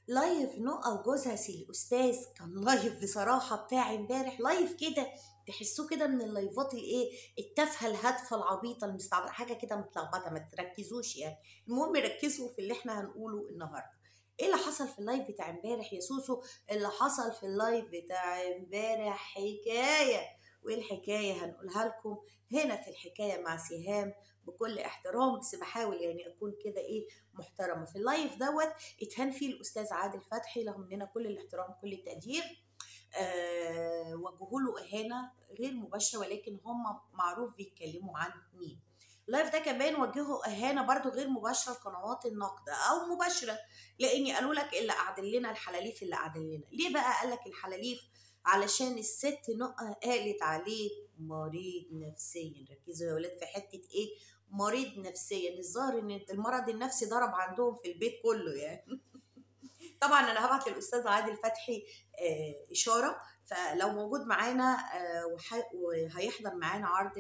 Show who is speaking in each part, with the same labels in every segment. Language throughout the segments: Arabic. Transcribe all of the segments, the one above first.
Speaker 1: لايف نقى وجوزها الاستاذ كان لايف بصراحه بتاع امبارح، لايف كده تحسوه كده من اللايفات الايه التافهه الهادفه العبيطه المستعبطه، حاجه كده متلخبطه، ما تركزوش يعني. المهم ركزوا في اللي احنا هنقوله النهارده. ايه اللي حصل في اللايف بتاع امبارح يا سوسو؟ اللي حصل في اللايف بتاع امبارح حكايه، وايه الحكايه هنقولها لكم هنا في الحكايه مع سهام بكل احترام، بس بحاول يعني اكون كده ايه محترمه. في اللايف دوت اتهان فيه الاستاذ عادل فتحي، له مننا كل الاحترام كل التقدير. وجهوا له اهانه غير مباشره، ولكن هم معروف بيتكلموا عن مين. اللايف ده كمان وجهوا اهانه برضو غير مباشره لقنوات النقد او مباشره، لاني قالوا لك اللي قعدل لنا الحلاليف، اللي قعدل لنا ليه بقى قال لك الحلاليف؟ علشان الست نقى قالت عليه مريض نفسيا. ركزوا يا ولاد في حته ايه؟ مريض نفسيا. الظاهر ان المرض النفسي ضرب عندهم في البيت كله يعني. طبعا انا هبعت للاستاذ عادل فتحي اشاره، فلو موجود معانا وهيحضر معانا عرض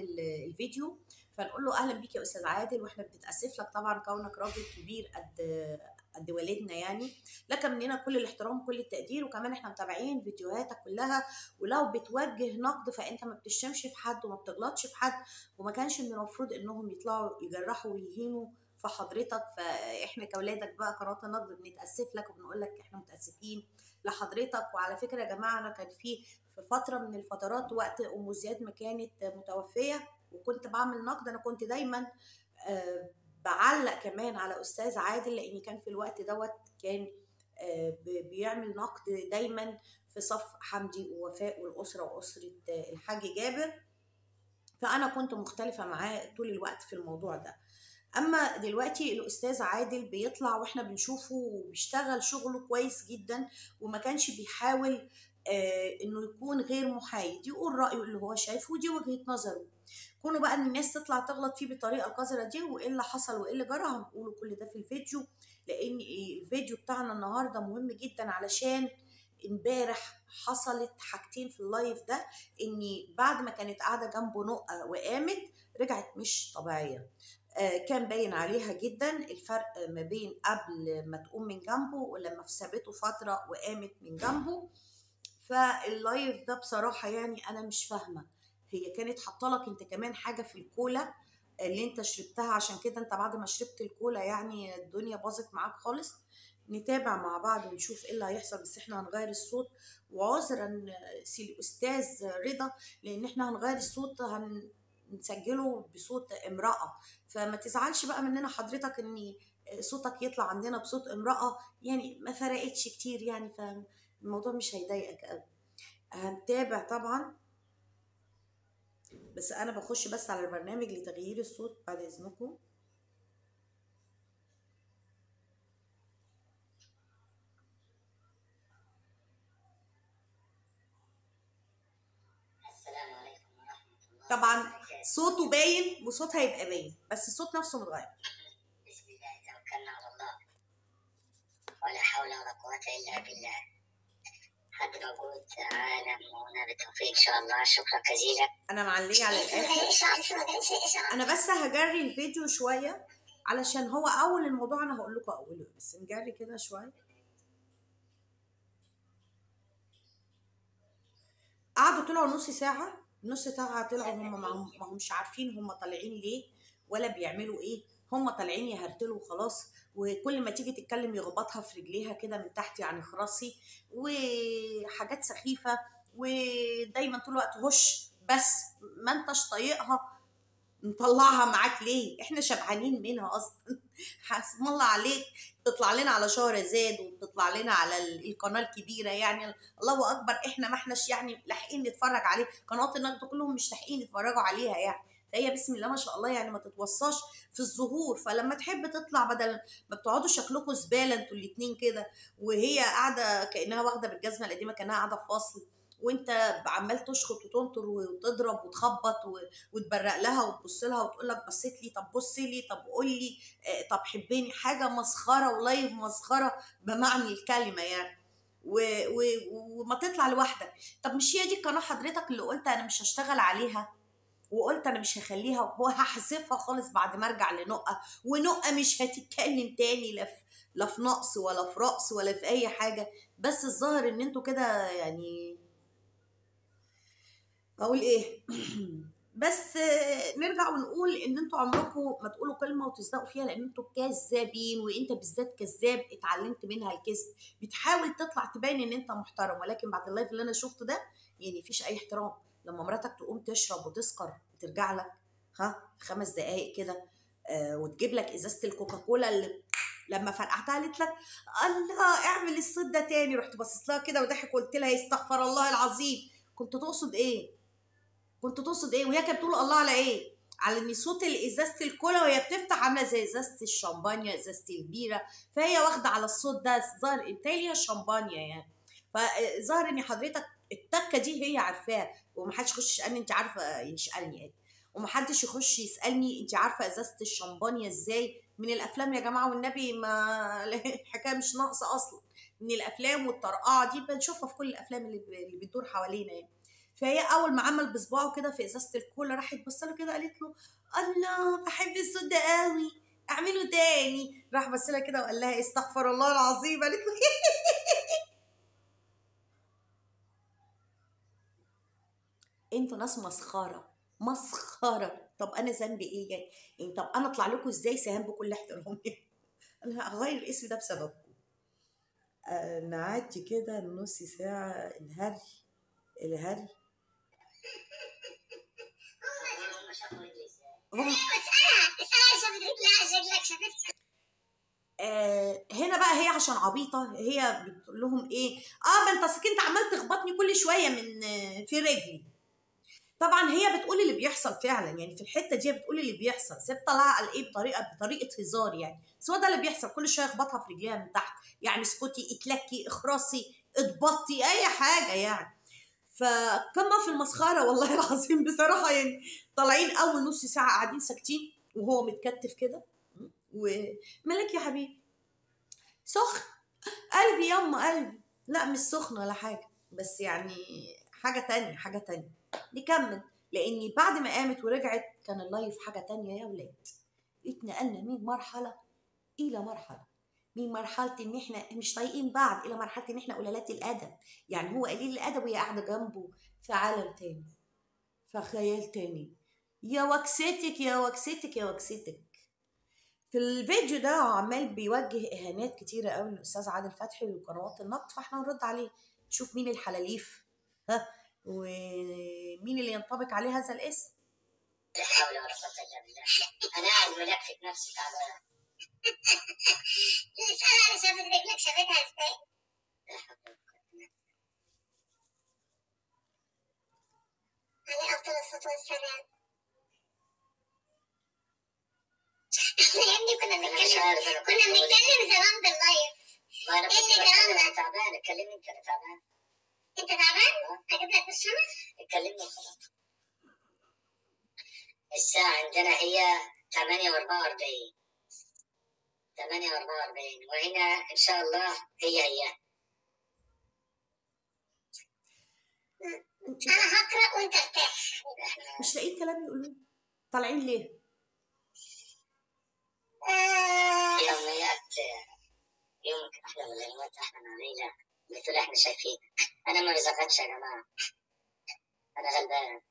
Speaker 1: الفيديو، فنقول له اهلا بيك يا استاذ عادل، واحنا بنتاسف لك طبعا كونك راجل كبير قد والدنا يعني، لك مننا كل الاحترام كل التقدير، وكمان احنا متابعين فيديوهاتك كلها، ولو بتوجه نقد فانت ما بتشتمش في حد وما بتغلطش في حد، وما كانش من المفروض انهم يطلعوا يجرحوا ويهينوا في حضرتك. فاحنا كاولادك بقى قناه النقد بنتاسف لك وبنقول لك احنا متاسفين لحضرتك. وعلى فكره يا جماعه انا كان في فتره من الفترات وقت ام زياد ما كانت متوفيه وكنت بعمل نقد، انا كنت دايما بعلق كمان على استاذ عادل، لان كان في الوقت دوت كان بيعمل نقد دايما في صف حمدي ووفاء والاسره واسره الحاج جابر، فانا كنت مختلفه معاه طول الوقت في الموضوع ده. اما دلوقتي الاستاذ عادل بيطلع واحنا بنشوفه وبيشتغل شغله كويس جدا، وما كانش بيحاول انه يكون غير محايد، يقول رايه اللي هو شايفه ودي وجهه نظره. كونوا بقى ان الناس تطلع تغلط فيه بالطريقه القذره دي، وايه اللي حصل وايه اللي جرى هنقوله كل ده في الفيديو، لان الفيديو بتاعنا النهارده مهم جدا. علشان امبارح حصلت حاجتين في اللايف ده، اني بعد ما كانت قاعده جنبه نقه وقامت رجعت مش طبيعيه. كان باين عليها جدا الفرق ما بين قبل ما تقوم من جنبه ولما سابته فتره وقامت من جنبه. فاللايف ده بصراحه يعني انا مش فاهمه، هي كانت حاطه لك انت كمان حاجه في الكولا اللي انت شربتها، عشان كده انت بعد ما شربت الكولا يعني الدنيا باظت معاك خالص. نتابع مع بعض ونشوف ايه اللي هيحصل، بس احنا هنغير الصوت وعذرا سي الاستاذ رضا، لان احنا هنغير الصوت نسجله بصوت امرأة، فما تزعلش بقى مننا حضرتك ان صوتك يطلع عندنا بصوت امرأة، يعني ما فرقتش كتير يعني، فالموضوع مش هيضايقك قوي. هنتابع طبعا، بس انا بخش بس على البرنامج لتغيير الصوت بعد اذنكم.
Speaker 2: السلام عليكم ورحمة الله.
Speaker 1: طبعا صوته باين وصوتها هيبقى باين، بس الصوت نفسه متغير.
Speaker 2: بسم الله توكلنا على الله، ولا حول ولا قوة إلا بالله. حد موجود عالم وهنا بالتوفيق إن شاء الله. شكرا جزيلا.
Speaker 1: انا معليه على الاخر، انا بس هجري الفيديو شويه علشان هو اول الموضوع، انا هقول لكم اوله، بس نجري كده شويه. قعدوا طلعوا نص ساعة طلعوا هم ما همش عارفين هم طالعين ليه ولا بيعملوا ايه، هم طالعين يهرتلوا وخلاص، وكل ما تيجي تتكلم يخبطها في رجليها كده من تحت يعني خراسي وحاجات سخيفة، ودايما طول الوقت هش، بس ما انتش طايقها نطلعها معاك ليه؟ احنا شبعانين منها اصلا. حسب الله عليك، تطلع لنا على شهرزاد وبتطلع لنا على القناه الكبيره يعني، الله اكبر، احنا ما احناش يعني لاحقين نتفرج عليه، قنوات النقد كلهم مش لاحقين يتفرجوا عليها يعني، فهي بسم الله ما شاء الله يعني ما تتوصاش في الظهور. فلما تحب تطلع بدل ما بتقعدوا شكلكم زباله انتوا الاتنين كده، وهي قاعده كانها واخده بالجزمه القديمه كانها قاعده في فصل، وانت عمال تشخط وتنطر وتضرب وتخبط وتبرق لها وتبص لها وتقول لك بصيت لي، طب بصي لي، طب قول لي، طب حبيني، حاجه مسخره ولايف مسخره بمعنى الكلمه يعني. وما تطلع لوحدك. طب مش هي دي القناه حضرتك اللي قلت انا مش هشتغل عليها، وقلت انا مش هخليها وهحذفها خالص بعد ما ارجع لنقه، ونقه مش هتتكلم تاني لا لا في نقص ولا في رقص ولا في اي حاجه، بس الظاهر ان انتوا كده يعني اقول ايه بس نرجع ونقول ان انتوا عمركم ما تقولوا كلمه وتصدقوا فيها، لان انتوا كذابين، وانت بالذات كذاب اتعلمت منها الكذب. بتحاول تطلع تبين ان انت محترم، ولكن بعد اللايف اللي انا شفته ده يعني مفيش اي احترام. لما مراتك تقوم تشرب وتسكر وترجع لك في 5 دقايق كده وتجيب لك ازازه الكوكاكولا اللي لما فرقعتها قالت لك الله اعمل الصوت ده تاني، رحت باصص لها كده وضحك وقلت لها استغفر الله العظيم. كنت تقصد ايه؟ كنت تقصد ايه؟ وهي كانت بتقول الله على ايه؟ على ان صوت ازازه الكولا وهي بتفتح عامله زي ازازه الشمبانيا، ازازه البيره، فهي واخده على الصوت ده. ظاهر انتهي ليها شمبانيا يعني. فظاهر ان حضرتك التكه دي هي عارفاها، ومحدش يخش يسالني انت عارفه يسالني ايه، ومحدش يخش يسالني انت عارفه ازازه الشمبانيا ازاي من الافلام يا جماعه والنبي. ما الحكايه مش ناقصه اصلا، من الافلام والطرقعه دي بنشوفها في كل الافلام اللي بتدور حوالينا يعني. فهي اول ما عمل بصباعه كده في ازازه الكولا راحت بص له كده قالت له الله بحب الصوت ده قوي اعمله تاني. راح بص لها كده وقال لها استغفر الله العظيم. قالت له انتوا ناس مسخره مسخره. طب انا ذنبي ايه يعني؟ طب انا اطلع لكم ازاي سهام بكل احترام انا هغير الاسم ده بسببكم. نعدي كده نص ساعه الهري الهري. هم هنا بقى هي عشان عبيطه هي بتقول لهم ايه؟ ما انت اصل انت عمال تخبطني كل شويه من في رجلي. طبعا هي بتقول اللي بيحصل فعلا يعني، في الحته دي بتقول اللي بيحصل، بس طالعه قال ايه بطريقه هزار يعني، بس هو ده اللي بيحصل. كل شويه يخبطها في رجليها من تحت، يعني اسكتي اتلكي اخرسي اضبطي اي حاجه يعني. فكما في المسخره والله العظيم بصراحه يعني. طالعين اول نص ساعه قاعدين ساكتين وهو متكتف كده، ومالك يا حبيبي؟ سخن قلبي ياما قلبي. لا مش سخن ولا حاجه، بس يعني حاجه تانية حاجه تانية. نكمل، لاني بعد ما قامت ورجعت كان اللايف حاجه تانية يا ولاد. اتنقلنا من مرحله الى مرحله، من مرحله ان احنا مش طايقين بعض الى مرحله ان احنا قلالات الادب. يعني هو قليل الادب وهي قاعده جنبه في عالم تاني، في خيال تاني. يا وكستك يا وكستك يا وكستك. في الفيديو ده عمال بيوجه اهانات كتيره قوي للاستاذ عادل فتحي وقنوات النقد، فاحنا هنرد عليه نشوف مين الحلاليف ومين اللي ينطبق عليه هذا الاسم.
Speaker 2: لا حول ولا قوة إلا بالله. أنا قاعد ملكفت نفسي تعبانة. اسأل أنا شافت رجلك شافتها إزاي؟ لا حول ولا قوة إلا بالله. عليه أفضل الصلاة والسلام. يا ابني كنا بنتكلم زمان باللايف. ما أنا كنت أنا تعبانة. كلمني أنت. أنا تعبان. أنت تعبان؟ أجيب لك بالشمس؟ اتكلمني وخلاص. الساعة عندنا هي 8:44. 8:44 وهنا إن شاء الله هي. أنا هقرأ وأنت ارتاح.
Speaker 1: مش لاقيين كلام يقولوه، طالعين ليه؟
Speaker 2: يوميات يومك أحلى ولا يومك أحلى مع ليلى مثل إحنا شايفين. أنا ما بزغتش يا جماعة، أنا غلبان.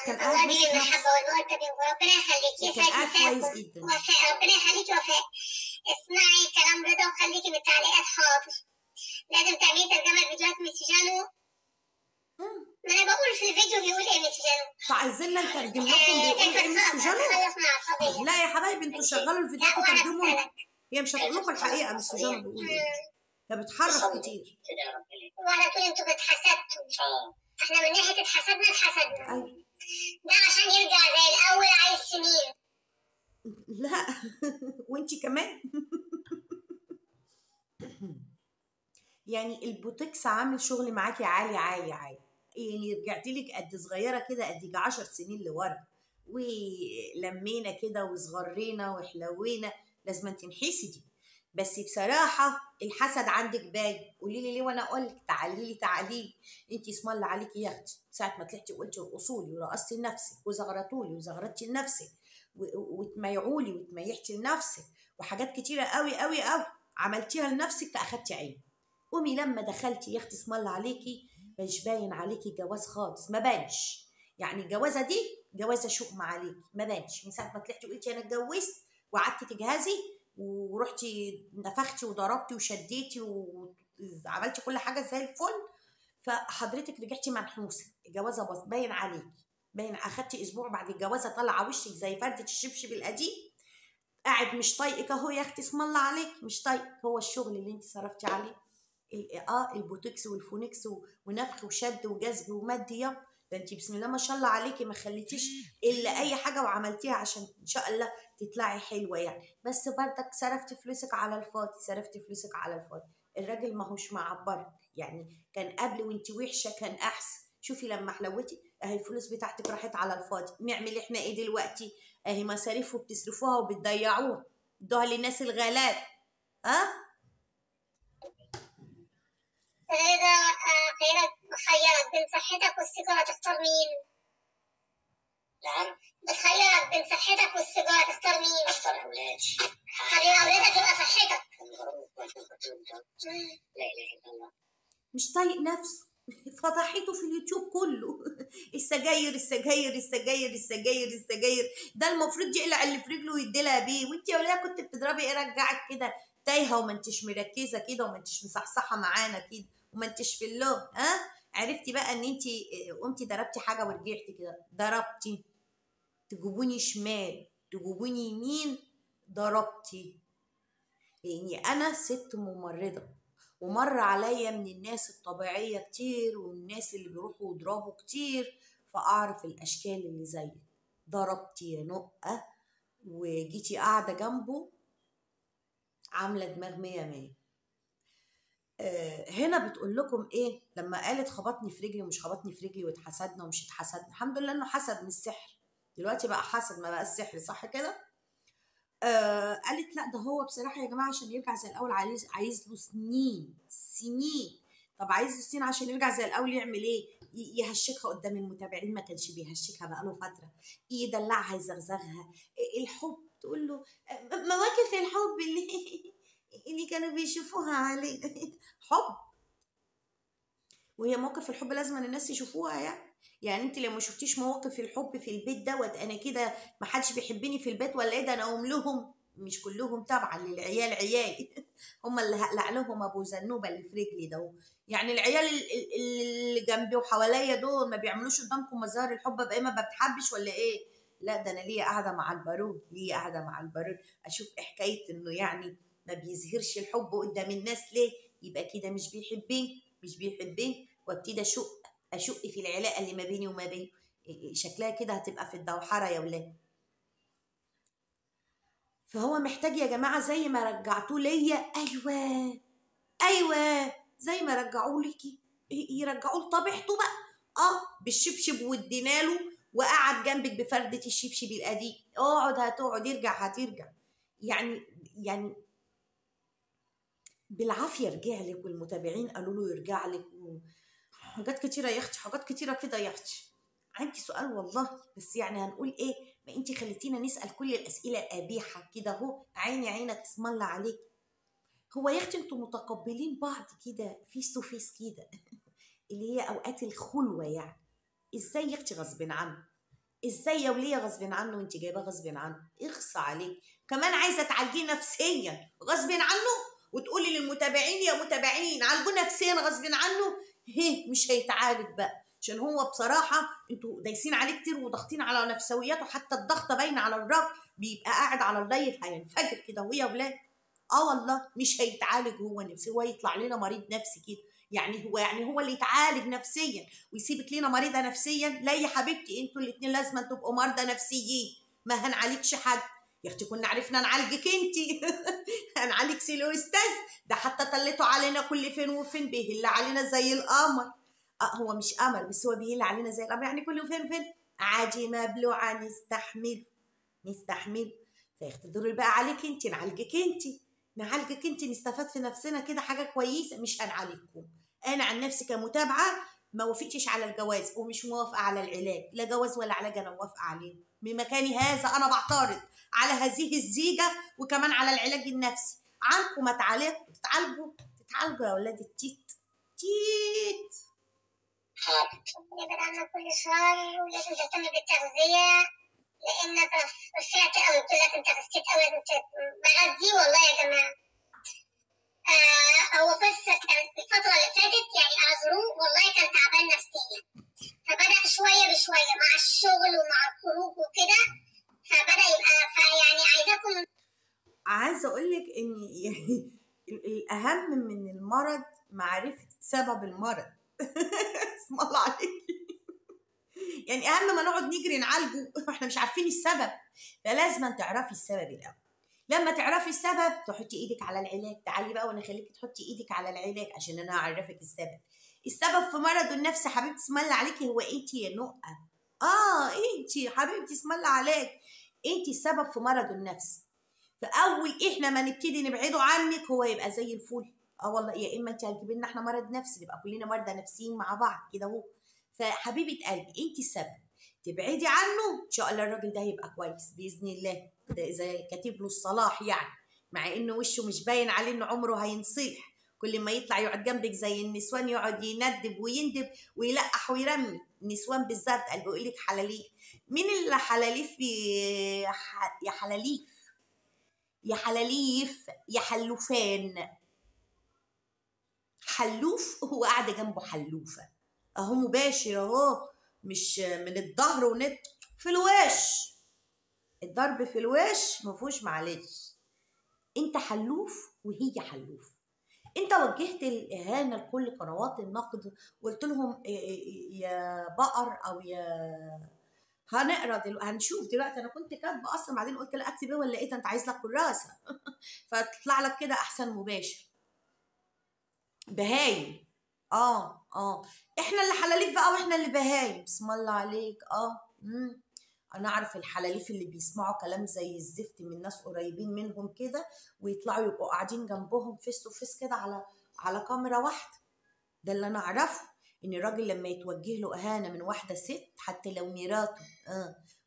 Speaker 1: كان قاعد ماسك نفسه.
Speaker 2: المحبة والمودة وربنا يخليك
Speaker 1: كان قاعد كويس جدا.
Speaker 2: ربنا يخليكي وفاء. اسمعي كلام رضا وخليكي من التعليقات. حاضر. لازم تعملي ترجمة فيديوهات مسجانو. ما انا بقول في الفيديو بيقول ايه مسجانو،
Speaker 1: فعايزيننا نترجم لكم بيقول ايه مسجانو؟ لا يا حبايبي انتوا شغلوا الفيديوهات وترجموا. هي مش هتقول لكم الحقيقه مسجانو بيقول ايه، هي بتحرف كتير.
Speaker 2: وعلى طول انتوا اتحسدتوا. احنا من ناحيه اتحسدنا.
Speaker 1: أيوة.
Speaker 2: ده عشان يرجع زي الاول عايز سنين.
Speaker 1: لا وانتي كمان يعني البوتكس عامل شغل معاكي عالي عالي عالي، يعني رجعتي لك قد صغيره كده قد 10 سنين لورا، ولمينا كده وصغرينا وحلوينا. لازم تنحسي دي. بس بصراحه الحسد عندك باين. قولي لي ليه وانا اقول لك. تعالي لي انت اسم الله عليكي يا اختي، ساعه ما طلعتي وقلتي ارقصوا لي ورقصتي لنفسك وزغرتوا لي وزغرتي لنفسك وتميعولي وتميحتي لنفسك وحاجات كتيره قوي قوي قوي عملتيها لنفسك فاخدتي عين. قومي لما دخلتي يا اختي اسم الله عليكي مش باين عليكي جواز خالص، ما بانش. يعني الجوازه دي جوازه شؤم عليكي، ما بانش من ساعه ما طلعتي وقلتي انا اتجوزت وقعدتي تجهزي ورحتي نفختي وضربتي وشديتي وعملتي كل حاجه زي الفل، فحضرتك رجعتي منحوسه. الجوازه باين عليكي، باين. اخدتي اسبوع بعد الجوازه طالعه وشك زي فرده الشبشب القديم، قاعد مش طايقك اهو يا اختي اسم الله عليك، مش طايق. هو الشغل اللي انت صرفتي عليه البوتوكس والفونكس ونفخ وشد وجذب ومد ياب. ده انت بسم الله ما شاء الله عليكي ما خليتيش الا اي حاجه وعملتيها عشان ان شاء الله تطلعي حلوه يعني. بس برضك صرفتي فلوسك على الفاضي، صرفتي فلوسك على الفاضي. الراجل ما هوش معبرك يعني، كان قبل وانت وحشه كان احسن. شوفي لما حلوتي اهي الفلوس بتاعتك راحت على الفاضي. نعمل احنا ايه دلوقتي؟ اهي مصاريف وبتصرفوها وبتضيعوها، ادوها للناس الغلاب.
Speaker 2: إذا خيرك بين صحتك والسيجارة تختار مين؟ نعم؟ بتخيرك بين صحتك والسيجارة تختار مين؟ اختار أولادي. خلي أولادك يبقى صحتك. لا إله إلا الله.
Speaker 1: مش طايق نفسه فضحيته في اليوتيوب كله. السجاير السجاير السجاير السجاير السجاير، ده المفروض يقلع اللي في رجله ويديلها بيه. وانت يا وليه كنت بتضربي ايه رجعك كده تايهه وما انتش مركزه كده وما انتش مصحصحه معانا كده وما انتش في اللون. عرفتي بقى ان انت قمتي ضربتي حاجه ورجعتي كده، ضربتي تجيبوني شمال تجيبوني يمين، ضربتي. لاني انا ست ممرضه ومر عليا من الناس الطبيعيه كتير ومن الناس اللي بيروحوا يضربوا كتير، فاعرف الاشكال اللي زي ضربتي يا نقه وجيتي قاعده جنبه عامله دماغ 100 هنا بتقول لكم ايه لما قالت خبطني في رجلي ومش خبطني في رجلي واتحسدنا ومش اتحسدنا. الحمد لله انه حسد من السحر، دلوقتي بقى حسد ما بقى السحر، صح كده؟ قالت لا ده هو بصراحه يا جماعه عشان يرجع زي الاول عايز له سنين. طب عايز له سنين عشان يرجع زي الاول يعمل ايه؟ يهشكها قدام المتابعين، ما كانش بيهشكها بقاله فتره، يدلعها يزغزغها. الحب تقول له مواقف الحب اللي كانوا بيشوفوها عليه حب. وهي مواقف الحب لازم الناس يشوفوها يعني انت لو ما شفتيش مواقف الحب في البيت دوت انا كده ما حدش بيحبني في البيت ولا ايه؟ ده انا اقوم لهم، مش كلهم طبعا، للعيال عيالي هم اللي هقلع لهم ابو زنوبه اللي في رجلي ده. يعني العيال اللي جنبي وحواليا دول ما بيعملوش قدامكم مظاهر الحب بقى ما بتحبش ولا ايه؟ لا ده انا ليا قاعده مع البارود، ليا قاعده مع البارود اشوف ايه حكايه انه يعني ما بيظهرش الحب قدام الناس ليه؟ يبقى كده مش بيحبني وابتدي اشق في العلاقه اللي ما بيني وما بينه. شكلها كده هتبقى في الدوحره يا ولاد. فهو محتاج يا جماعه زي ما رجعتوه ليا، ايوه زي ما رجعوه ليكي يرجعوه لطبيعته بقى. بالشبشب واديناله وقعد جنبك بفرده الشبشب القديم، اقعد هتقعد، هترجع يعني بالعافيه رجع لك، والمتابعين قالوا له يرجع لك حاجات كتيره يا اختي، حاجات كتيره كده يا اختي. عندي سؤال والله، بس يعني هنقول ايه؟ ما انت خليتينا نسال كل الاسئله القبيحه كده اهو، عيني عينك اسم الله عليك. هو يا اختي انتوا متقبلين بعض كده فيس تو فيس كده اللي هي اوقات الخلوه يعني؟ ازاي يا اختي غصب عنه؟ ازاي يا وليه غصب عنه وانت جايباه غصب عنه؟ اخصى عليك كمان عايزه تعالجيه نفسيا غصب عنه وتقولي للمتابعين يا متابعين عالجوه نفسيا غصب عنه. مش هيتعالج بقى عشان هو بصراحه انتوا دايسين عليه كتير وضاغطين على نفسوياته، حتى الضغطه باينه على الراجل بيبقى قاعد على اللايف هينفجر كده وهي ولاد. والله مش هيتعالج هو نفسي، هو يطلع لنا مريض نفسي كده يعني هو اللي يتعالج نفسيا ويسيبك لنا مريضه نفسيا؟ لا يا حبيبتي انتوا الاثنين لازم تبقوا مرضى نفسيين، ما هنعالجش حد يا اختي. كنا عرفنا نعالجك انت هنعالج سيلو استاذ ده حتى طلته علينا كل فين وفين بيهل علينا زي القمر. هو مش قمر بس هو بيهل علينا زي القمر يعني كل فين وفين عادي مبلوعه نستحمل. فياخد دور بقى عليك انت، نعالجك انت نستفاد في نفسنا كده حاجه كويسه، مش هنعالجكم. انا عن نفسي كمتابعه ما وافقتش على الجواز ومش موافقه على العلاج، لا جواز ولا علاج انا موافقه عليه. من مكاني هذا انا بعترض على هذه الزيجه وكمان على العلاج النفسي. عنكم ما تتعالجوا يا ولاد التيت تيت.
Speaker 2: حاضر. نبعد عنها كل شهر ولازم تهتمي بالتغذيه لانك رفعت قوي. قلت لك انت غثيت قوي، انت بغذيه والله يا جماعه. هو بس الفترة اللي فاتت يعني أعذروه والله كان تعبان نفسيا، فبدأ شوية بشوية مع الشغل ومع الخروج وكده، فبدأ يبقى يعني
Speaker 1: عايزة أقولك إن يعني الأهم من المرض معرفة سبب المرض. اسم الله عليكي. يعني أهم ما نقعد نجري نعالجه احنا مش عارفين السبب، فلازم تعرفي السبب الأول. لما تعرفي السبب تحطي ايدك على العلاج. تعالي بقى وانا خليكي تحطي ايدك على العلاج عشان انا هعرفك السبب. السبب في مرضه النفسي حبيبتي اسم الله عليكي هو انت يا نقه. انت حبيبتي اسم الله عليك، انت السبب في مرضه النفسي. فاول احنا ما نبتدي نبعده عنك هو يبقى زي الفل. والله يا اما انت هتجيبي لنا احنا مرض نفسي نبقى كلنا مرضى نفسيين مع بعض كده اهو. فحبيبه قلبي انت السبب، تبعدي عنه ان شاء الله الراجل ده هيبقى كويس باذن الله. ده اذا كاتب له الصلاح يعني، مع انه وشه مش باين عليه انه عمره هينصيح. كل ما يطلع يقعد جنبك زي النسوان يقعد يندب ويندب ويلقح ويرمي. النسوان بالذات قال بيقول لك حلاليف. مين اللي حلاليف يا حلاليف يا حلاليف يا حلوفان؟ حلوف هو قاعده جنبه حلوفه اهو مباشر اهو، مش من الظهر ونت في الوش. الضرب في الوش مفهوش معلش. انت حلوف وهي حلوف. انت وجهت الاهانه لكل قنوات النقد وقلت لهم يا بقر او يا هنقرا هنشوف دلوقتي. انا كنت كاتبه اصلا بعدين قلت لا اكتب ايه ولا لقيت انت عايز لك كراسه فتطلع لك كده احسن مباشر. بهايم. احنا اللي حلاليف بقى واحنا اللي بهايم. بسم الله عليك. انا اعرف الحلاليف اللي بيسمعوا كلام زي الزفت من ناس قريبين منهم كده ويطلعوا يبقوا قاعدين جنبهم فيس تو فيس كده على كاميرا واحده. ده اللي انا اعرفه، ان الراجل لما يتوجه له اهانه من واحده ست حتى لو ميراته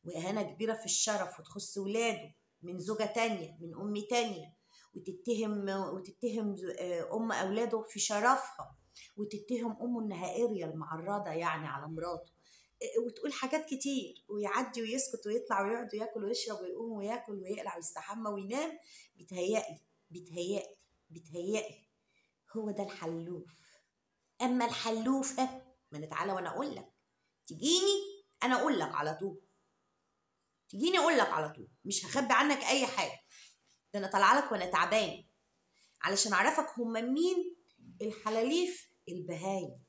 Speaker 1: واهانه كبيره في الشرف وتخص ولاده من زوجه تانية من ام تانية وتتهم ام اولاده في شرفها وتتهم امه انها اريال معرضه يعني على مراته وتقول حاجات كتير ويعدي ويسكت ويطلع ويقعد وياكل ويشرب ويقوم وياكل ويقلع ويستحمى وينام. بيتهيألي هو ده الحلوف. اما الحلوفه ما نتعالى وانا اقول لك تجيني انا اقول لك على طول. تجيني اقول لك على طول مش هخبي عنك اي حاجه. ده انا طالعه لك وانا تعبان علشان اعرفك هم مين الحلاليف البهايم.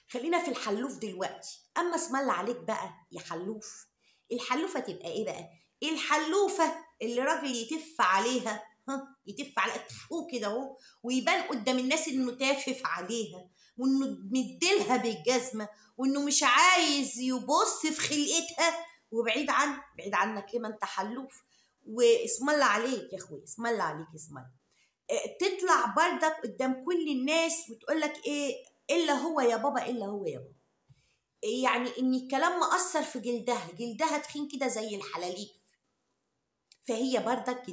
Speaker 1: خلينا في الحلوف دلوقتي. اما اسم الله عليك بقى يا حلوف، الحلوفه تبقى ايه بقى؟ الحلوفه اللي راجل يتف عليها يتف على كتفه كده اهو ويبان قدام الناس انه تافف عليها وانه مديلها بالجزمه وانه مش عايز يبص في خلقتها وبعيد عنك ليه ما انت حلوف. واسم الله عليك يا اخويا اسم الله عليك اسم الله. تطلع بردك قدام كل الناس وتقول لك ايه الا هو يا بابا الا هو يا بابا. يعني ان الكلام مأثر في جلدها تخين كده زي الحلاليف. فهي بردك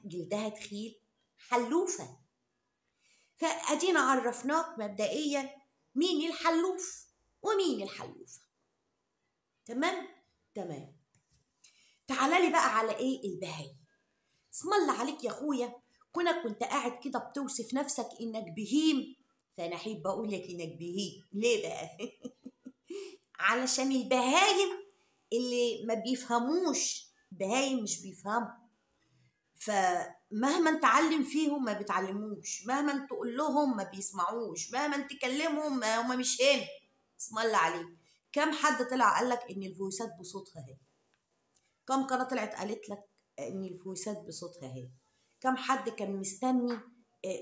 Speaker 1: جلدها تخيل حلوفه. فادينا عرفناك مبدئيا مين الحلوف ومين الحلوفه. تمام. تعالى لي بقى على ايه البهايم. اسم الله عليك يا اخويا. كنت قاعد كده بتوصف نفسك انك بهيم، فانا احب اقول لك انك بهيم. ليه بقى؟ علشان البهايم اللي ما بيفهموش، بهايم مش بيفهموا، فمهما تعلم فيهم ما بيتعلموش، مهما تقول لهم ما بيسمعوش، مهما تكلمهم هم مش هنا. اسم الله عليك. كم حد طلع قال لك ان الفويسات بصوتها هي؟ كم قناه طلعت قالت لك ان الفويسات بصوتها هي؟ كم حد كان مستني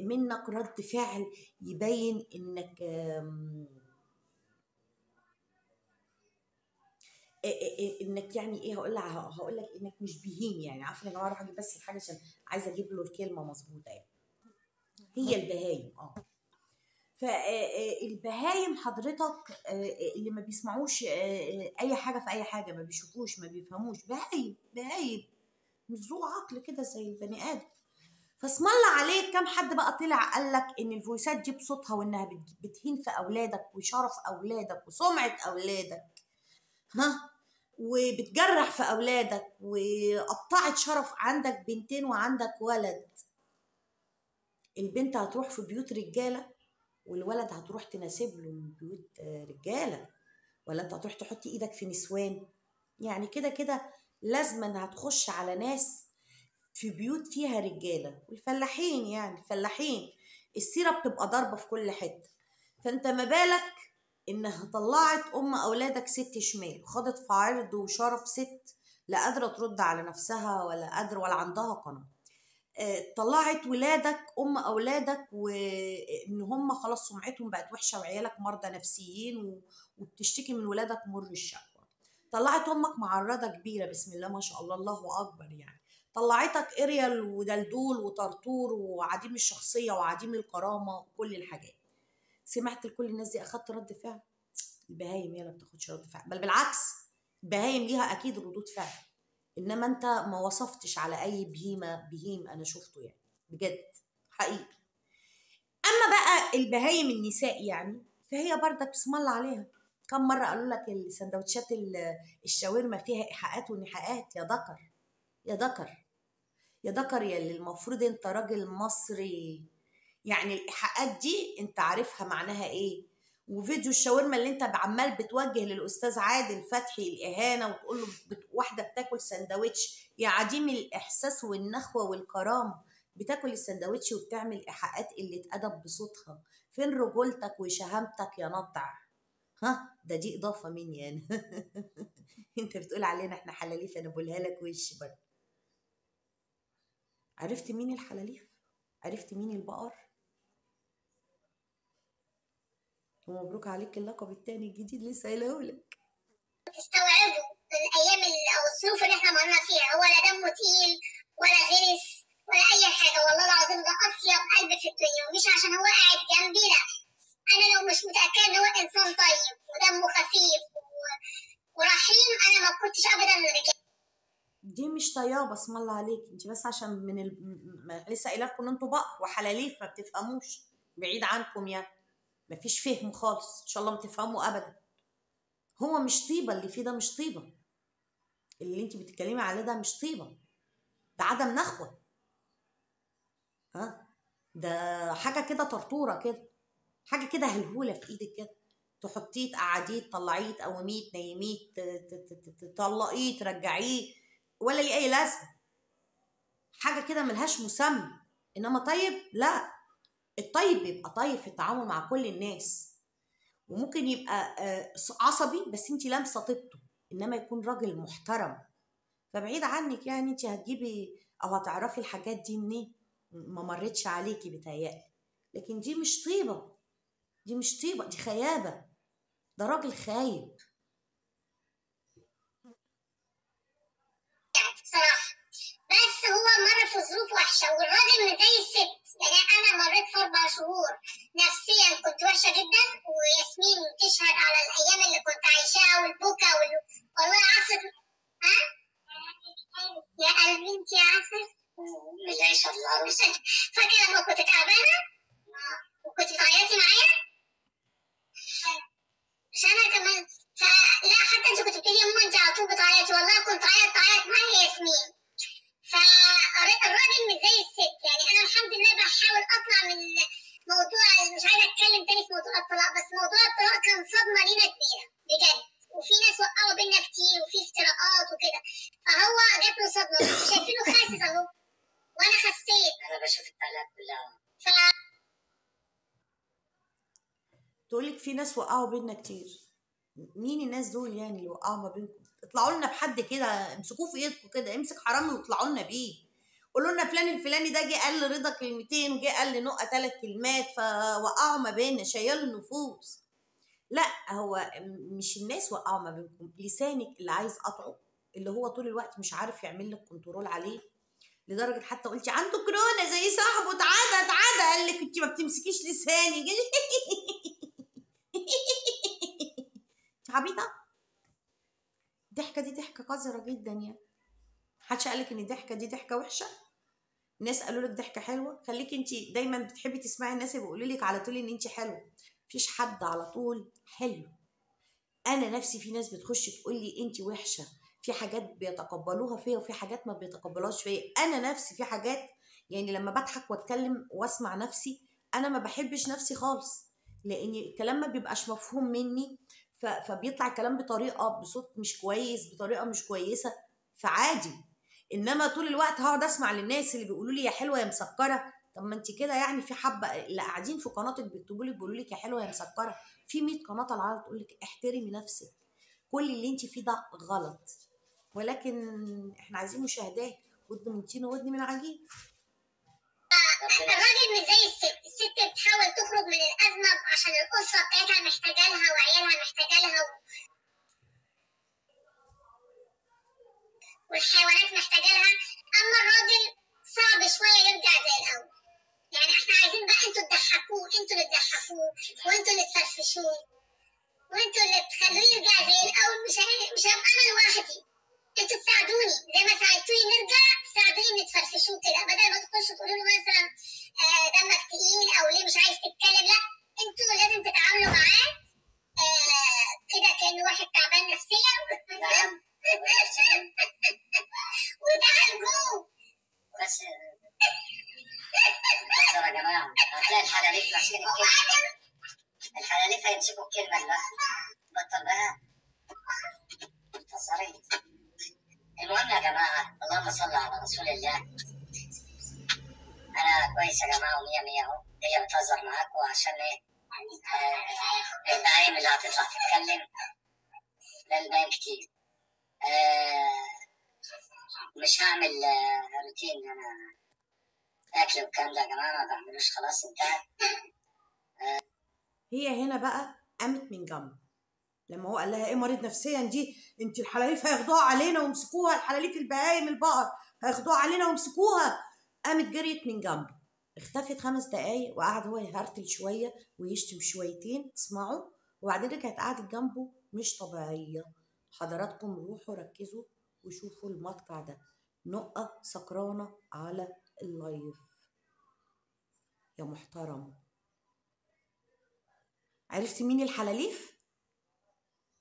Speaker 1: منك رد فعل يبين انك يعني ايه هقول لك انك مش بهيم. يعني عارفه يا جماعه اروح اجيب بس الحاجه عشان عايزه اجيب له الكلمه مظبوطه يعني. هي البهايم فالبهايم حضرتك اللي ما بيسمعوش اي حاجه في اي حاجه، ما بيشوفوش ما بيفهموش، بهايم مش ذو عقل كده زي البني ادم. فاسم الله عليك، كم حد بقى طلع قال لك ان الفويسات دي بصوتها وانها بتهين في اولادك وشرف اولادك وسمعه اولادك، ها، وبتجرح في اولادك وقطعت شرف. عندك بنتين وعندك ولد، البنت هتروح في بيوت رجاله والولد هتروح تناسب له من بيوت رجاله، ولا انت هتروح تحط ايدك في نسوان؟ يعني كده كده لازما هتخش على ناس في بيوت فيها رجاله، والفلاحين يعني الفلاحين السيره بتبقى ضاربه في كل حته. فانت ما بالك انها طلعت اولادك ست شمال، وخدت في عرض وشرف ست لا قادره ترد على نفسها ولا قادره ولا عندها قناعه. طلعت ولادك اولادك وان هم خلاص سمعتهم بقت وحشه وعيالك مرضى نفسيين وبتشتكي من ولادك مر الشكوى. طلعت امك معرضه كبيره، بسم الله ما شاء الله الله اكبر يعني. طلعتك اريال ودلدول وطرطور وعديم الشخصيه وعديم الكرامه وكل الحاجات. سمعت لكل الناس دي اخدت رد فعل؟ البهايم هي اللي ما بتاخدش رد فعل، بل بالعكس البهايم ليها اكيد ردود فعل، انما انت ما وصفتش على اي بهيم انا شفته يعني بجد حقيقي. اما بقى البهايم النساء يعني فهي برضك بسم الله عليها. كم مره قالوا لك السندوتشات الشاورما فيها ايحاءات ونحاءات؟ يا ذكر يا ذكر يا ذكر، يا اللي المفروض انت راجل مصري يعني الايحاءات دي انت عارفها معناها ايه. وفيديو الشاورما اللي انت عمال بتوجه للاستاذ عادل فتحي الاهانه وتقول له واحده بتاكل سندوتش، يا عديم الاحساس والنخوه والكرامه، بتاكل السندوتش وبتعمل ايحاءات قله ادب بصوتها. فين رجولتك وشهامتك يا نطع؟ ها، دي اضافه مني انا. انت بتقول علينا احنا حلاليف، انا بقولها لك وش برضه. عرفت مين الحلاليف؟ عرفت مين البقر؟ ومبروك عليك اللقب التاني الجديد لسه قايلهولك.
Speaker 2: تستوعبوا الايام او الظروف اللي احنا مرينا فيها، هو لا دمه تقيل ولا غلس ولا اي حاجه، والله العظيم ده اطيب قلب في الدنيا، ومش عشان هو قاعد جنبي لا، انا لو مش متاكده ان هو انسان طيب ودمه خفيف ورحيم انا ما كنتش ابدا رجعت.
Speaker 1: دي مش طيابه اسم الله عليك انت، بس عشان من لسه قايله لكم ان انتوا بقر وحلاليف ما بتفهموش، بعيد عنكم يعني مفيش فهم خالص، ان شاء الله ما تفهموا ابدا. هو مش طيبه اللي فيه ده، مش طيبه اللي انت بتتكلمي عليه ده، مش طيبه، ده عدم نخوه. ها، ده حاجه كده طرطوره كده، حاجه كده هلهوله في ايدك كده، تحطيه تقعديه تطلعيه تقوميه تنيميه تطلقيه ترجعيه، ولا ليه اي لازمه، حاجه كده ملهاش مسمى. انما طيب لا، الطيب بيبقى طيب في التعامل مع كل الناس، وممكن يبقى عصبي بس انت لامسه طيبته، انما يكون راجل محترم. فبعيد عنك يعني انت هتجيبي او هتعرفي الحاجات دي منين؟ ما مرتش عليكي بتهيألي. لكن دي مش طيبه، دي مش طيبه، دي خيابه، ده راجل خايب.
Speaker 2: صراحه بس هو مر في ظروف وحشه، والراجل مش زي الست. يعني انا مريت في 4 شهور نفسيا كنت وحشه جدا، وياسمين تشهد على الايام اللي كنت عايشاها والبكا والله عارفه. ها يا قلبي انت عارفه مش عايشه الله فاكره لما كنت تعبانه وكنت بتعيطي معايا؟ مش انا كمان. فلا حتى انت كنت بتقولي يا ماما انت على طول بتعيطي، والله كنت تعيط معايا ياسمين. فالراجل مش زي الست. يعني انا الحمد لله بحاول اطلع من موضوع، مش عايزه اتكلم تاني في موضوع الطلاق، بس موضوع الطلاق كان صدمه لينا كبيره بجد، وفي ناس وقعوا بينا كتير وفي افتراءات وكده، فهو جات له صدمه. انتوا شايفينه خاسس اهو وانا خسيت. انا بشوف الطلاق كلها.
Speaker 1: تقولك في ناس وقعوا بينا كتير، مين الناس دول يعني اللي وقعوا ما بينكم؟ اطلعوا لنا بحد كده، امسكوه في ايدكم كده، امسك حرامي واطلعوا لنا بيه، قولوا لنا فلان الفلاني ده جه قال لرضا كلمتين وجه قال لنقى 3 كلمات فوقعوا ما بيننا، شيلوا النفوس. لا، هو مش الناس وقعوا ما بينكم، لسانك اللي عايز قطعه، اللي هو طول الوقت مش عارف يعمل لك كنترول عليه، لدرجه حتى قلتي عنده كورونا زي صاحبه، تعادى تعادى، قال لك انت ما بتمسكيش لساني. انت عبيطه. الضحكه دي ضحكه قذره جدا يعني. محدش قالك ان الضحكه دي ضحكه وحشه؟ الناس قالوا لك ضحكه حلوه؟ خليكي انت دايما بتحبي تسمعي الناس اللي بيقولوا لك على طول ان انت حلوه. مفيش حد على طول حلو. انا نفسي في ناس بتخش تقول لي انت وحشه، في حاجات بيتقبلوها فيا وفي حاجات ما بيتقبلوهاش فيا. انا نفسي في حاجات يعني لما بضحك واتكلم واسمع نفسي انا ما بحبش نفسي خالص، لان الكلام ما بيبقاش مفهوم مني، فبيطلع الكلام بصوت مش كويس، بطريقه مش كويسه، فعادي. انما طول الوقت هقعد اسمع للناس اللي بيقولوا لي يا حلوه يا مسكره. طب ما انت كده يعني في حبه اللي قاعدين في قناتك بيكتبوا لك بيقولوا لك يا حلوه يا مسكره، في 100 قناه طالعه تقول لك احترمي نفسك، كل اللي انت فيه ده غلط. ولكن احنا عايزين مشاهدات، ود من طين وود من عجين.
Speaker 2: الراجل مش زي الست بتحاول تخرج من الازمه عشان الاسره بتاعتها محتاجه لها وعيالها محتاجه لها والحيوانات محتاجه لها، اما الراجل صعب شويه يرجع زي الاول. يعني احنا عايزين بقى انتوا تضحكوه، انتوا اللي تضحكوه وانتوا اللي تفرفشوه وانتوا اللي تخلوه يرجع زي الاول. مش هبقى انا لوحدي، انتوا تساعدوني زي ما ساعدتوني نرجع، تساعدوني ان تفرفشوه كده، بدل ما تخشوا تقولوا له مثلا دمك تقيل او ليه مش عايز تتكلم. لا، انتوا لازم تتعاملوا معاه كده كانه واحد تعبان نفسيا وتعالجوه. بس يا جماعه هتلاقي الحلاليف ماسكين الكلمه، الحلاليف هيمسكوا الكلمه دلوقتي. بطل بقى تصريح. المهم يا جماعه، اللهم صل على رسول الله. انا كويس يا جماعه ومية مية اهو. هي بتهزر معاكم عشان ايه؟ البهايم اللي هتطلع تتكلم ده الباقي كتير. مش هعمل روتين انا اكل والكلام ده يا جماعه، ما بعملوش، خلاص انتهى.
Speaker 1: هي هنا بقى قامت من جنب لما هو قال لها ايه مريض نفسيا دي، انت الحلاليف هياخدوها علينا ويمسكوها، الحلاليف البهايم البقر هياخدوها علينا ويمسكوها. قامت جريت من جنبه، اختفت 5 دقايق وقعد هو يهرتل شويه ويشتم شويتين تسمعوا، وبعدين كانت قعدت جنبه مش طبيعيه. حضراتكم روحوا ركزوا وشوفوا المقطع ده. نقة سكرانة على اللايف يا محترم. عرفتي مين الحلاليف؟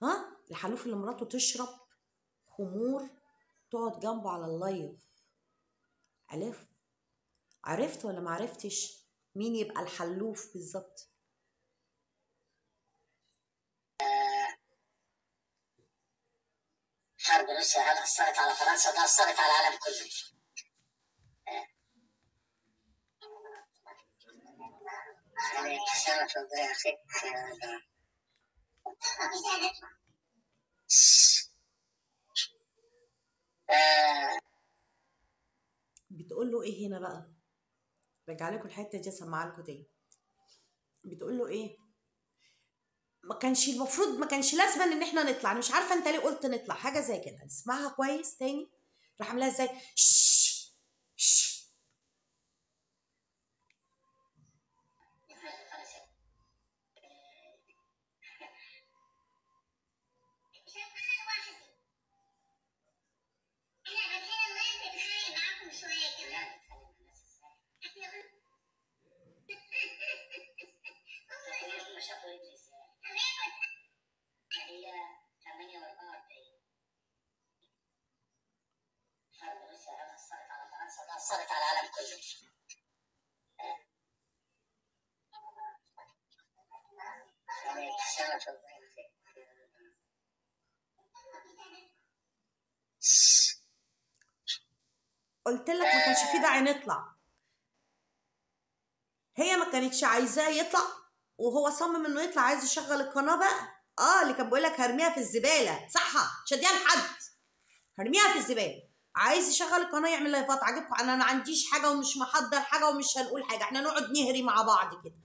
Speaker 1: ها؟ الحلوف اللي مراته تشرب خمور تقعد جنبه على اللايف. عرفت ولا ما عرفتش مين يبقى الحلوف بالظبط؟
Speaker 2: حرب روسيا هل اثرت على فرنسا؟ ده اثرت على العالم كله. يا اخي
Speaker 1: بتقول له ايه هنا بقى؟ رجع لكم الحته دي اسمعها لكم تاني. بتقول له ايه؟ ما كانش المفروض، ما كانش لازما ان احنا نطلع، انا مش عارفه انت ليه قلت نطلع، حاجه زي كده. نسمعها كويس تاني. راح عاملاها ازاي؟
Speaker 2: أثرت على العالم كله.
Speaker 1: قلت لك ما كانش في داعي نطلع. هي ما كانتش عايزاه يطلع وهو صمم انه يطلع، عايز يشغل القناه بقى. اللي كان بيقول لك هرميها في الزباله، صح؟ شديها لحد هرميها في الزباله. عايز يشغل القناه يعمل لايفات. عاجبكم؟ انا ما عنديش حاجه ومش محضر حاجه ومش هنقول حاجه، احنا نقعد نهري مع بعض كده.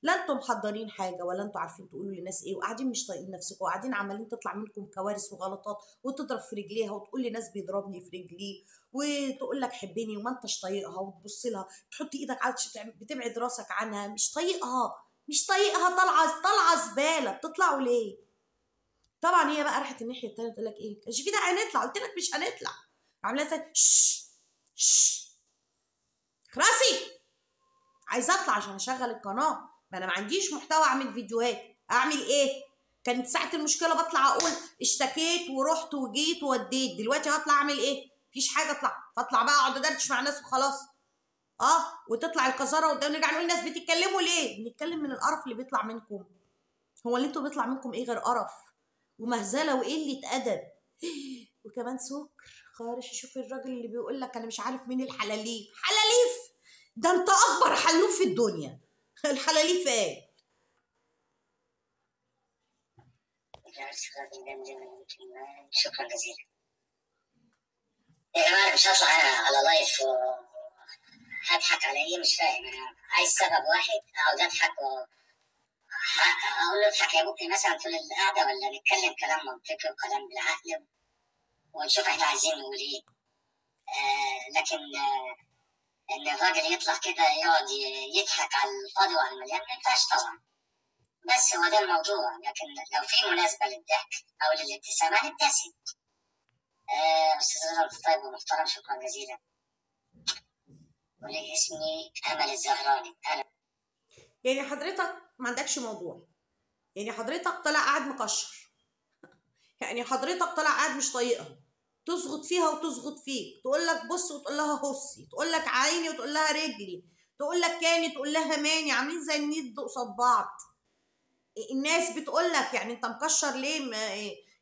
Speaker 1: لا انتم محضرين حاجه ولا انتم عارفين تقولوا للناس ايه، وقاعدين مش طايقين نفسكم، وقاعدين عمالين تطلع منكم كوارث وغلطات، وتضرب في رجليها وتقول لناس بيضربني في رجلي، وتقول لك حبني وما انتش طايقها، وتبص لها تحط ايدك على بتبعد راسك عنها، مش طايقها مش طايقها، طالعه زباله، بتطلعوا ليه؟ طبعا هي بقى راحت الناحيه التانيه تقول لك ايه، كانش في داعي نطلع، قلت لك مش هنطلع، عامله زي شش خلاصي، عايزه اطلع عشان اشغل القناه، ما انا ما عنديش محتوى اعمل فيديوهات، اعمل ايه؟ كانت ساعه المشكله بطلع اقول اشتكيت ورحت وجيت ووديت، دلوقتي هطلع اعمل ايه؟ مفيش حاجه اطلع، فاطلع بقى اقعد ادردش مع الناس وخلاص. وتطلع القذاره قدام، نرجع نقول الناس بتتكلموا ليه؟ بنتكلم من القرف اللي بيطلع منكم. هو اللي انتوا بيطلع منكم ايه غير قرف ومهزله وقله ادب وكمان سكر خارش. شوف الراجل اللي بيقول لك انا مش عارف مين الحلاليف، حلاليف ده انت اكبر حلوف في الدنيا. الحلاليف ايه؟
Speaker 2: شكرا جزيلا. يا جماعه مش هطلع انا على لايف هضحك على ايه؟ مش فاهم. انا عايز سبب واحد اقعد اضحك اقول له اضحك يا بوكي مثلا طول القعده، ولا نتكلم كلام منطقي وكلام بالعقل ونشوف احنا عايزين نقول ايه. لكن ان الراجل يطلع كده يقعد يضحك على الفاضي وعلى المليان ما ينفعش طبعا. بس هو ده الموضوع. لكن لو في مناسبه للضحك او للابتسامه نبتسم. استاذ رضا طيب ومحترم، شكرا جزيلا. ولي اسمي امل الزهراني. انا
Speaker 1: يعني حضرتك ما عندكش موضوع، يعني حضرتك طالع قاعد مكشر، يعني حضرتك طالع قاعد مش طايقها، تزغط فيها وتزغط فيك، تقول لك بص وتقول لها هصي، تقول لك عيني وتقول لها رجلي، تقول لك كاني تقول لها ماني، عاملين زي الند قصاد بعض. الناس بتقول لك يعني انت مكشر ليه؟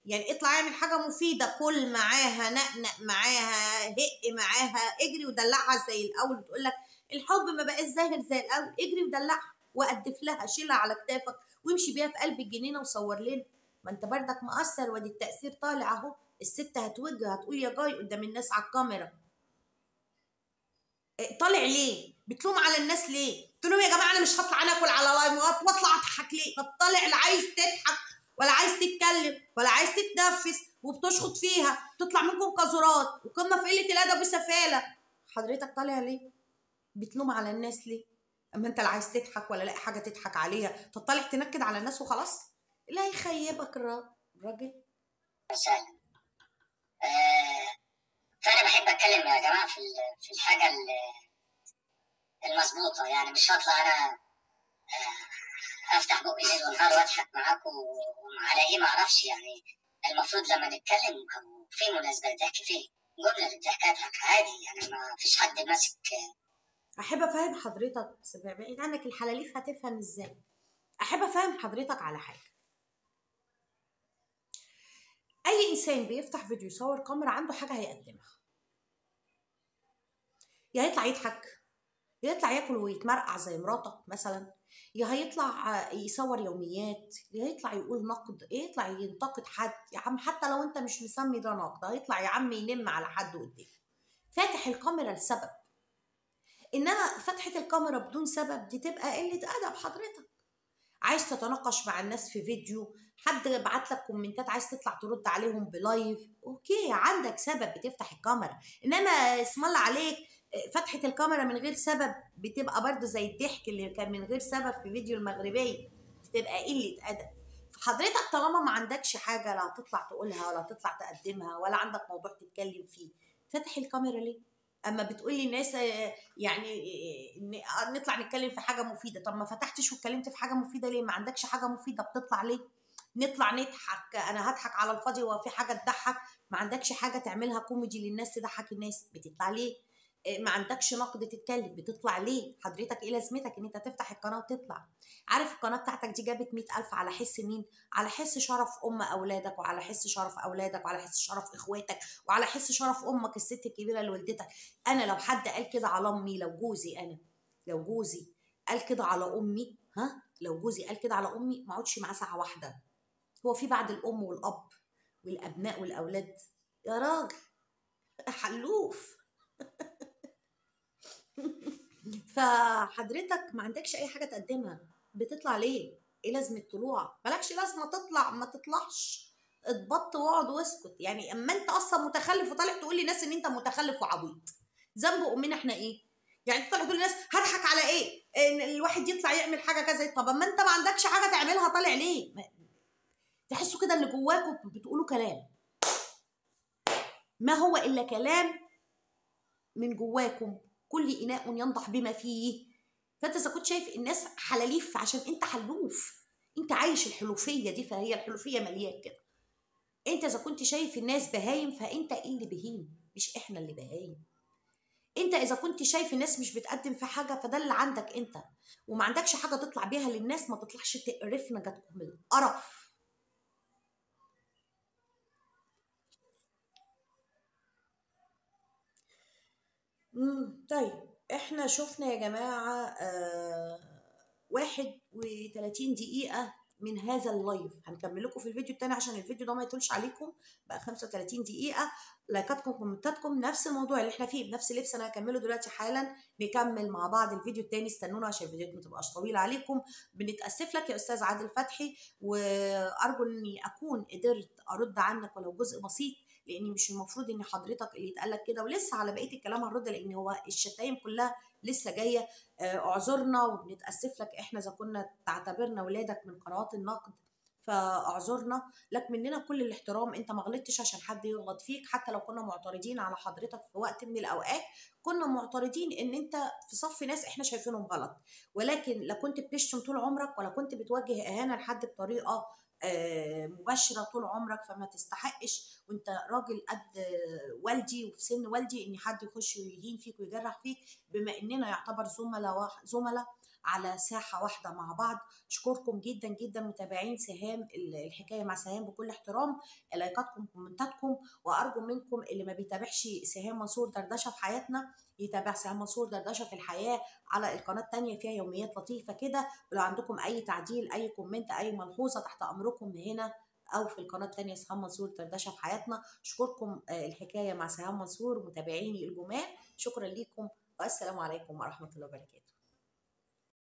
Speaker 1: يعني اطلع اعمل حاجه مفيده، كل معاها، نقنق معاها، هق معاها، اجري ودلعها زي الاول. بتقول لك الحب ما بقاش زاهر زي الاول، اجري ودلعها وقدف لها، شيلها على كتافك وامشي بيها في قلب الجنينه وصور لنا. ما انت بردك مقصر، وادي التاثير طالع اهو، الست هتوجه هتقول يا جاي قدام الناس على الكاميرا. طالع ليه؟ بتلوم على الناس ليه؟ قلت لهم يا جماعه انا مش هطلع انا اكل على لايف واطلع اضحك ليه؟ طب طالع لا عايز تضحك ولا عايز تتكلم ولا عايز تتنفس، وبتشخط فيها، تطلع منكم قذورات وقمه في قله الادب وسفاله. حضرتك طالع ليه؟ بتلوم على الناس ليه؟ اما انت لا عايز تضحك ولا لاقي حاجه تضحك عليها، تطلع تنكد على الناس وخلاص؟ لا يخيبك الراجل.
Speaker 2: سهلا. فانا بحب اتكلم يا جماعه في الحاجه المظبوطه. يعني مش هطلع انا افتح بقي ليل ونهار واضحك معاكم على ايه ما اعرفش. يعني المفروض لما نتكلم او في مناسبه ضحك فيه جمله للضحك اضحك عادي. يعني ما فيش حد ماسك.
Speaker 1: احب افهم حضرتك، بس بعيد عنك الحلاليف هتفهم ازاي؟ احب افهم حضرتك على حاجه. اي انسان بيفتح فيديو يصور كاميرا عنده حاجه هيقدمها، يا هيطلع يضحك، يا يطلع ياكل ويتمرقع زي مراتك مثلا، يا هيطلع يصور يوميات، يا هيطلع يقول نقد، يا يطلع ينتقد حد. يا عم حتى لو انت مش مسمي ده نقد، هيطلع يا عم ينم على حد قدامه. فاتح الكاميرا لسبب، انما فتحة الكاميرا بدون سبب دي تبقى قلة ادب. حضرتك عايز تتناقش مع الناس في فيديو، حد بعت لك كومنتات عايز تطلع ترد عليهم بلايف، اوكي عندك سبب بتفتح الكاميرا. انما اسم الله عليك فتحة الكاميرا من غير سبب بتبقى برضو زي الضحك اللي كان من غير سبب في فيديو المغربية، بتبقى قلة أدب. فحضرتك طالما ما عندكش حاجة لا تطلع تقولها ولا تطلع تقدمها ولا عندك موضوع تتكلم فيه، فتح الكاميرا ليه؟ اما بتقولي الناس يعني نطلع نتكلم في حاجه مفيده، طب ما فتحتش واتكلمت في حاجه مفيده ليه؟ ما عندكش حاجه مفيده بتطلع ليه؟ نطلع نضحك، انا هضحك على الفاضي وفي حاجه تضحك؟ ما عندكش حاجه تعملها كوميدي للناس تضحك الناس، بتطلع ليه؟ ما عندكش نقد تتكلم، بتطلع ليه؟ حضرتك ايه لازمتك ان انت تفتح القناه وتطلع؟ عارف القناه بتاعتك دي جابت 100,000 على حس مين؟ على حس شرف اولادك، وعلى حس شرف اولادك، وعلى حس شرف اخواتك، وعلى حس شرف امك الست الكبيره اللي ولدتك. انا لو حد قال كده على امي، لو جوزي انا، لو جوزي قال كده على امي، لو جوزي قال كده على امي ما اقعدش معاه ساعه واحده. هو في بعد الام والاب والابناء والاولاد يا راجل؟ حلوف. فحضرتك ما عندكش اي حاجه تقدمها، بتطلع ليه؟ ايه لازمه طلوع؟ مالكش لازمه تطلع، ما تطلعش، اتبط واقعد واسكت. يعني اما انت اصلا متخلف وطالع تقول للناس ان انت متخلف وعبيط، ذنب امنا احنا ايه؟ يعني طالع تقول للناس هضحك على ايه؟ ان الواحد يطلع يعمل حاجه كذا. طب اما انت ما عندكش حاجه تعملها طالع ليه؟ تحسوا كده ان جواكم بتقولوا كلام ما هو الا كلام من جواكم، كل اناء ينضح بما فيه. فانت اذا كنت شايف الناس حلاليف عشان انت حلوف، انت عايش الحلوفيه دي، فهي الحلوفيه ملياك كده. انت اذا كنت شايف الناس بهايم، فانت اللي بهيم، مش احنا اللي بهايم. انت اذا كنت شايف الناس مش بتقدم في حاجه، فده اللي عندك انت، وما عندكش حاجه تطلع بيها للناس، ما تطلعش تقرفنا جاتكم القرف. طيب احنا شفنا يا جماعة 31 دقيقة من هذا اللايف. هنكمل لكم في الفيديو التاني عشان الفيديو ده ما يطولش عليكم. بقى 35 دقيقة. لايكاتكم كومنتاتكم نفس الموضوع اللي احنا فيه بنفس اللبس انا هكمله دلوقتي حالا. نكمل مع بعض الفيديو التاني، استنونا عشان الفيديوهات ما تبقاش طويلة عليكم. بنتأسف لك يا استاذ عادل فتحي، وارجو اني اكون قدرت ارد عنك ولو جزء بسيط، لان مش المفروض ان حضرتك اللي يتقال لك كده. ولسه على بقيه الكلام هنرد، لان هو الشتايم كلها لسه جايه. اعذرنا وبنتاسف لك، احنا اذا كنا تعتبرنا ولادك من قنوات النقد فاعذرنا. لك مننا كل الاحترام، انت ما غلطتش عشان حد يغلط فيك. حتى لو كنا معترضين على حضرتك في وقت من الاوقات، كنا معترضين ان انت في صف ناس احنا شايفينهم غلط، ولكن لا كنت بتشتم طول عمرك ولا كنت بتوجه اهانه لحد بطريقه مباشره طول عمرك. فما تستحقش، وانت راجل قد والدي وفي سن والدي، ان حد يخش ويهين فيك ويجرح فيك، بما اننا يعتبر زملاء على ساحه واحده مع بعض. اشكركم جدا جدا متابعين سهام الحكايه مع سهام بكل احترام. لايكاتكم كومنتاتكم، وارجو منكم اللي ما بيتابعش سهام منصور دردشه في حياتنا يتابع سهام منصور دردشه في الحياه على القناه الثانيه، فيها يوميات لطيفه كده. ولو عندكم اي تعديل، اي كومنت، اي ملحوظه، تحت امركم هنا او في القناه الثانيه سهام منصور دردشه في حياتنا. اشكركم الحكايه مع سهام منصور متابعيني الجمال. شكرا لكم والسلام عليكم ورحمه الله وبركاته.